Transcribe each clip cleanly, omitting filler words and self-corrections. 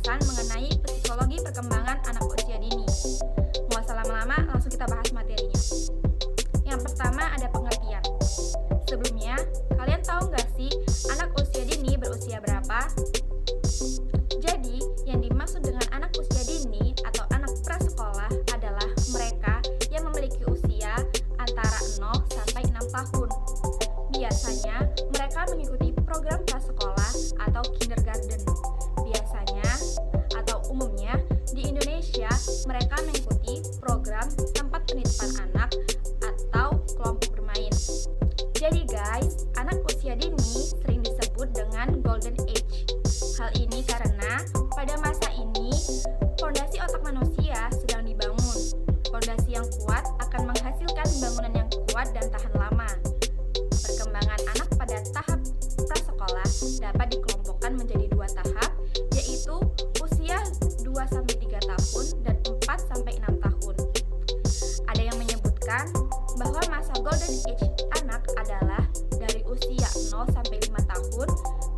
pembahasan mengenai psikologi perkembangan anak usia dini. Nggak usah lama-lama, langsung kita bahas materinya. Yang pertama ada pengertian. Sebelumnya, kalian tahu nggak sih anak usia dini berusia berapa? Jadi, yang dimaksud dengan anak usia dini atau anak prasekolah adalah mereka yang memiliki usia antara 0 sampai 6 tahun. Biasanya, mereka mengikuti program prasekolah atau kindergarten. Biasanya, atau umumnya, di Indonesia, mereka mengikuti program tempat penitipan anak atau kelompok bermain. Jadi guys, anak usia dini sering disebut dengan golden age. Hal ini karena pada masa ini, fondasi otak manusia sedang dibangun. Fondasi yang kuat akan menghasilkan bangunan yang kuat dan tahan lama. Perkembangan anak pada tahap prasekolah dapat dikelompokkan menjadi 2 tahap, yaitu usia 2-3 tahun dan 4-6 tahun. Ada yang menyebutkan bahwa masa golden age anak adalah dari usia 0-5 tahun,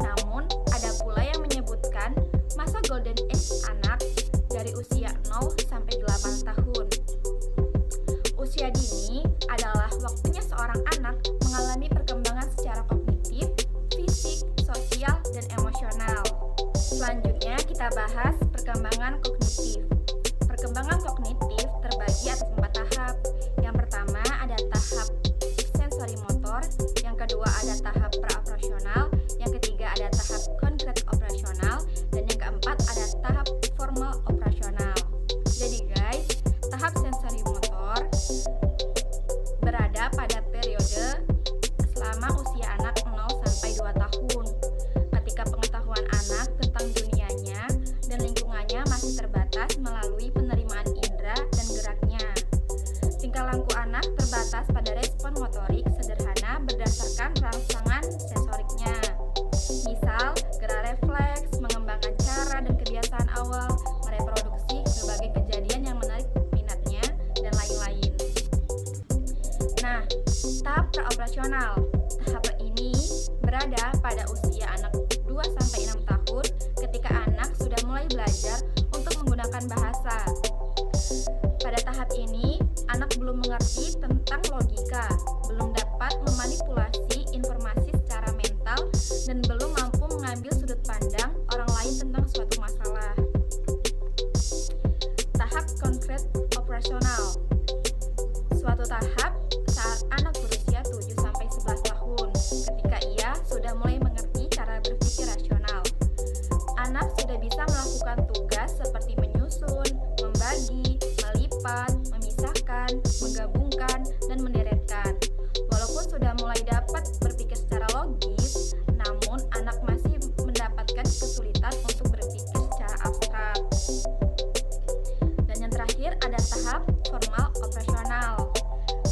namun ada pula yang menyebutkan masa golden age anak dari usia 0-8 tahun. Usia dini adalah waktunya seorang anak mengalami perkembangan secara kognitif, fisik, sosial, dan emosional. Selanjutnya kita bahas perkembangan kognitif. Perkembangan kognitif terbagi atas 4 tahap. Yang pertama ada tahap sensori motor, yang kedua ada tahap praoperasional, yang ketiga ada tahap konkret operasional, dan yang keempat ada tahap formal operasional. Jadi guys, tahap sensori motor berada pada periode selama usia anak 0-2 tahun. Ketika pengetahuan anak tentang dunianya dan lingkungannya masih terbatas melalui penerimaan indera dan geraknya. Tingkah laku anak terbatas pada respon motorik sederhana berdasarkan rangsangan sensoriknya. Misal, gerak refleks, mengembangkan cara dan kebiasaan awal, mereproduksi berbagai kejadian yang menarik minatnya, dan lain-lain. Nah, tahap praoperasional. Tahap ini berada pada usia anak 2-6 tahun ketika anak sudah mulai belajar untuk menggunakan bahasa. Pada tahap ini, anak belum mengerti tentang logika, belum dapat memanipulasi informasi secara mental, dan belum mampu mengambil sudut pandang orang lain tentang suatu masalah. Tahap konkret operasional. Suatu tahap saat anak berusia 7-11 tahun, ketika ia sudah mulai mengerti cara berpikir rasional. Anak sudah bisa melakukan tugas seperti menyusun, membagi, melipat, memisahkan, menggabungkan, dan menderetkan. Walaupun sudah mulai dapat berpikir secara logis, namun anak masih mendapatkan kesulitan untuk berpikir secara abstrak. Dan yang terakhir ada tahap formal operasional.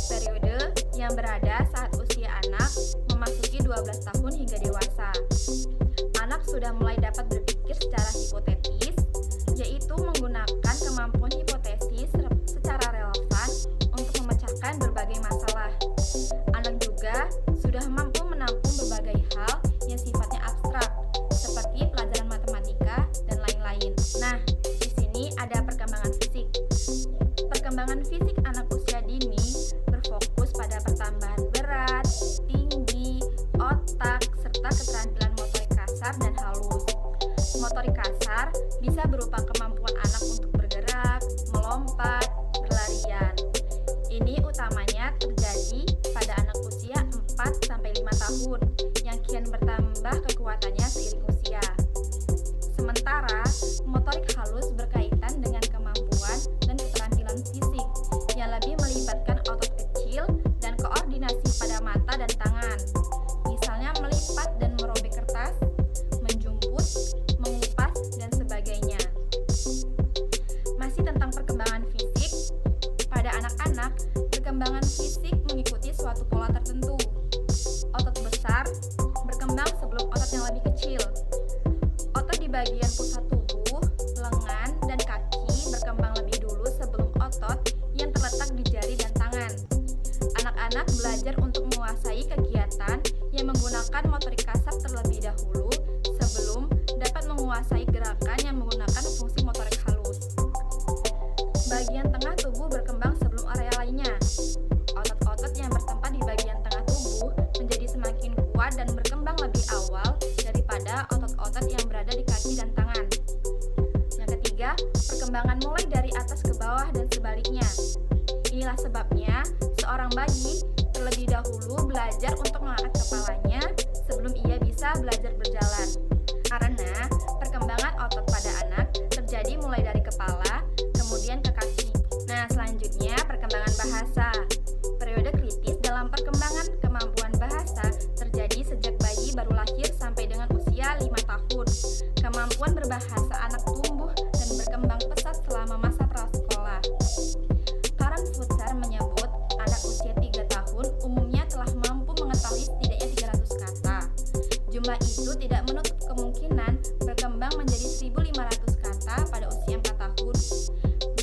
Periode yang berada saat usia anak memasuki 12 tahun hingga dewasa. Anak sudah mulai dapat berpikir secara hipotetis, yaitu menggunakan kemampuan hipotesis secara relevan untuk memecahkan berbagai masalah. Anak juga sudah mampu menampung berbagai hal yang sifatnya abstrak, seperti pelajaran matematika dan lain-lain. Nah, di sini ada perkembangan fisik. Perkembangan fisik anak usia dini berfokus pada pertambahan berat, tinggi, otak, serta keterampilan motorik kasar dan halus. Motorik kasar bisa berupa kemampuan anak untuk bergerak, melompat, berlarian. Ini utamanya terjadi pada anak usia 4-5 tahun yang kian bertambah kekuatannya seiring usia. Sementara, motorik halus berkaitan dengan kemampuan dan keterampilan fisik yang lebih melibatkan otot kecil dan koordinasi pada mata dan tangan. Misalnya melipat dan merobek kertas, menjumput, mengupas, dan sebagainya. Masih tentang perkembangan fisik, pada anak-anak, perkembangan fisik mengikuti suatu pola tertentu. Otot besar berkembang sebelum otot yang lebih kecil. Bagian tengah tubuh berkembang sebelum area lainnya. Otot-otot yang bertempat di bagian tengah tubuh menjadi semakin kuat dan berkembang lebih awal daripada otot-otot yang berada di kaki dan tangan. Yang ketiga, perkembangan mulai dari atas ke bawah dan sebaliknya. Inilah sebabnya seorang bayi terlebih dahulu belajar untuk mengangkat kepalanya sebelum ia bisa belajar berjalan. Karena perkembangan otot pada anak terjadi mulai dari kepala, kemudian ke kaki. Nah, selanjutnya perkembangan bahasa. Periode kritis dalam perkembangan kemampuan bahasa terjadi sejak bayi baru lahir sampai dengan usia 5 tahun. Kemampuan berbahasa anak tumbuh dan berkembang pesat selama masa prasekolah. Karen Futzer menyebut anak usia 3 tahun umumnya telah mampu mengetahui setidaknya 300 kata. Jumlah itu tidak menutup kemungkinan berkembang menjadi 1.500 kata pada usia 4 tahun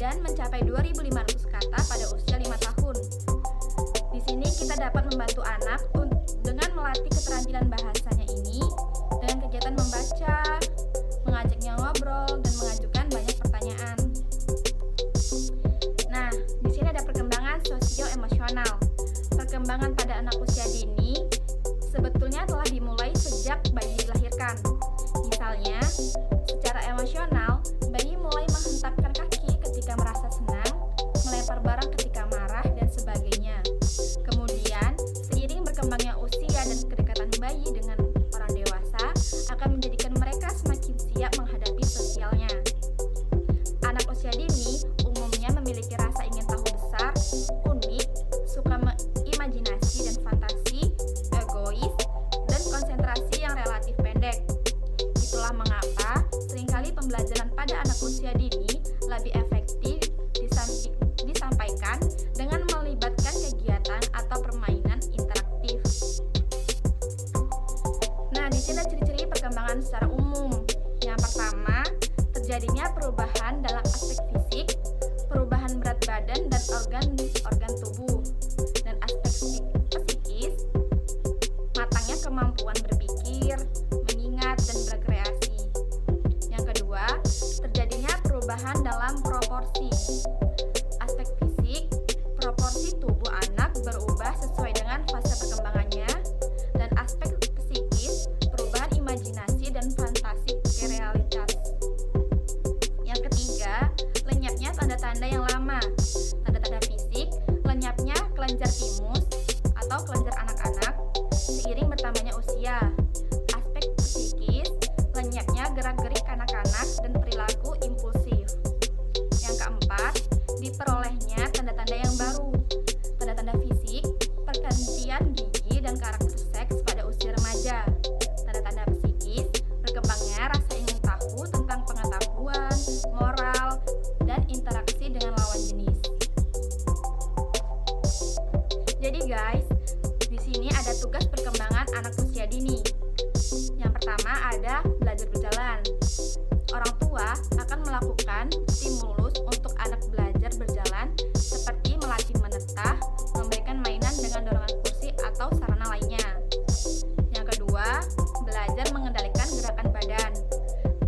dan mencapai 2.500 kata pada usia 5 tahun. Di sini kita dapat membantu anak dengan melatih keterampilan bahasanya ini dengan kegiatan membaca, mengajaknya ngobrol, dan mengajukan banyak pertanyaan. Nah, di sini ada perkembangan sosio-emosional. Perkembangan pada anak usia dini sebetulnya telah dimulai sejak bayi dilahirkan. Misalnya, secara emosional, bayi mulai menghentakkan kaki ketika merasa senang, melempar barang ketika marah, dan sebagainya. Kemudian, seiring berkembangnya usia dan kedekatan bayi dengan orang dewasa akan menjadikan mereka semakin siap menghadapi sosialnya. Anak usia dini umumnya memiliki rasa ingin tahu besar, unik, suka imajinasi dan fantasi, egois, dan konsentrasi yang relatif pendek. Itulah mengapa seringkali pembelajaran pada anak usia dini lebih efektif disampaikan dengan melibatkan kegiatan atau permainan interaktif. Nah, di sini ciri-ciri perkembangan secara umum. Yang pertama, terjadinya perubahan dalam aspek fisik, perubahan berat badan dan organ tubuh, dan aspek psikis, matangnya kemampuan berpikir, mengingat, dan berkreasi. Yang kedua, terjadinya perubahan dalam proporsi. Aspek fisik, proporsi tubuh anak berubah sesuai dengan fase perkembangannya, dan aspek psikis, perubahan imajinasi dan fantasi ke realitas. Yang ketiga, lenyapnya tanda-tanda yang lama. Tanda-tanda fisik, lenyapnya kelenjar timus atau kelenjar anak-anak seiring bertambahnya usia. Aspek psikis, lenyapnya gerak-gerik anak-anak dan perilaku impulsif. Yang keempat, diperolehnya tanda-tanda yang baru. Tanda-tanda fisik, pergantian gigi dan karakter seks pada usia remaja. Tanda-tanda psikis, berkembangnya rasa ingin tahu tentang pengetahuan, moral, dan interaksi dengan lawan jenis. Jadi guys, di sini ada tugas perkembangan anak usia dini. Yang pertama ada belajar berjalan. Orang tua akan melakukan stimulus untuk anak belajar berjalan seperti melatih menetah, memberikan mainan dengan dorongan kursi atau sarana lainnya. Yang kedua, belajar mengendalikan gerakan badan.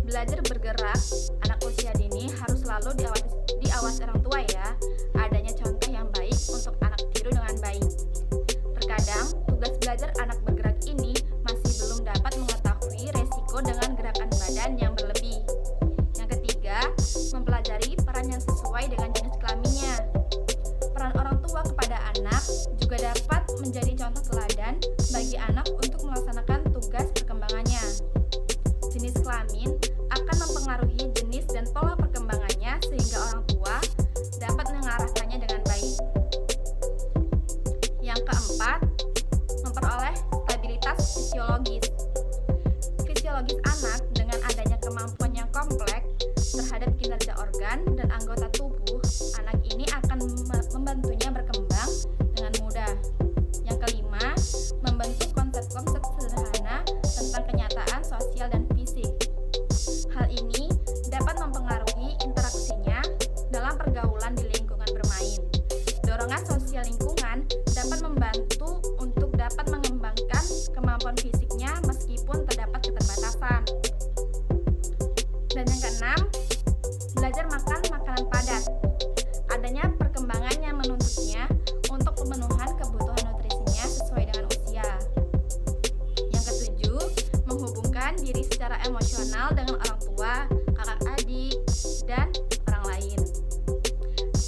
Belajar bergerak, anak usia dini harus selalu diawasi orang tua ya. Adanya contoh yang baik untuk anak tiru dengan baik. Terkadang, tugas belajar anak bergerak ini masih belum dapat mengetahui resiko dengan gerakan badan yang berlebih. Yang ketiga, mempelajari peran yang sesuai dengan jenis kelaminnya. Peran orang tua kepada anak juga dapat menjadi contoh teladan bagi anak untuk melaksanakan tugas perkembangannya. Jenis kelamin akan mempengaruhi jenis dan pola perkembangannya sehingga orang tua dapat mengarahkannya dengan baik. Yang keempat, memperoleh stabilitas fisiologis. Fisiologis anak dengan adanya kemampuan yang kompleks terhadap kinerja organ dan anggota tubuh, anak ini akan membantunya berkembang dengan mudah. Yang kelima, membentuk konsep-konsep sederhana tentang kenyataan sosial dan fisik. Hal ini dapat mempengaruhi interaksinya dalam pergaulan di lingkungan bermain. Dorongan sosial lingkungan dapat membantu untuk dapat mengembangkan kemampuan fisiknya meskipun terdapat keterbatasan. Dan yang keenam, belajar makan makanan padat. emosional dengan orang tua, kakak adik, dan orang lain.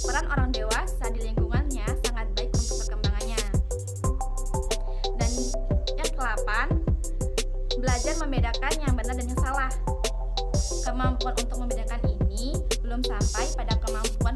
Peran orang dewasa di lingkungannya sangat baik untuk perkembangannya. Dan yang ke-8, belajar membedakan yang benar dan yang salah. Kemampuan untuk membedakan ini belum sampai pada kemampuan